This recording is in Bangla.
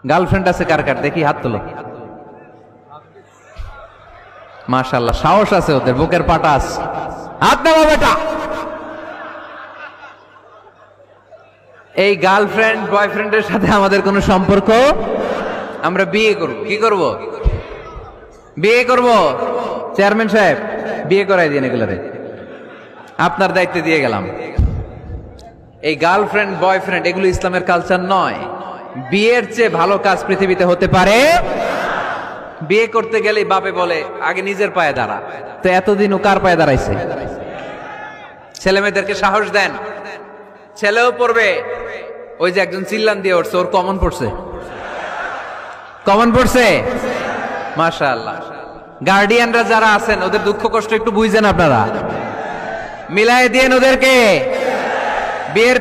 গার্লফ্রেন্ড আছে কার কার দেখি হাত তোলো। মাশাআল্লাহ, সাহস আছে ওদের, বুকের পাটা আছে। হাত নামা বেটা। এই গার্লফ্রেন্ড বয়ফ্রেন্ডের সাথে আমাদের কোনো সম্পর্ক, আমরা বিয়ে করব। কি করব? বিয়ে করব। চেয়ারম্যান সাহেব বিয়ে করাই দিন এগুলোরে, আপনার দায়িত্বে দিয়ে গেলাম। এই গার্লফ্রেন্ড বয়ফ্রেন্ড এগুলো ইসলামের কালচার নয়। বিয়ের চেয়ে ভালো কাজ পৃথিবীতে হতে পারে। বিয়ে করতে গেলে বাপে বলে আগে নিজের পায়ে দাঁড়া। তো এতদিন ও কার পায়ে দাঁড়াইছে? ছেলে মেয়েদেরকে সাহস দেন, ছেলেও পড়বে। ওই যে একজন চিল্লান দিয়ে উঠছে, ওর কমন পড়ছে, কমন পড়ছে। মাশাআল্লাহ। গার্ডিয়ানরা যারা আছেন ওদের দুঃখ কষ্ট একটু বুঝছেন আপনারা, মিলাই দিয়েন ওদেরকে। বিয়ের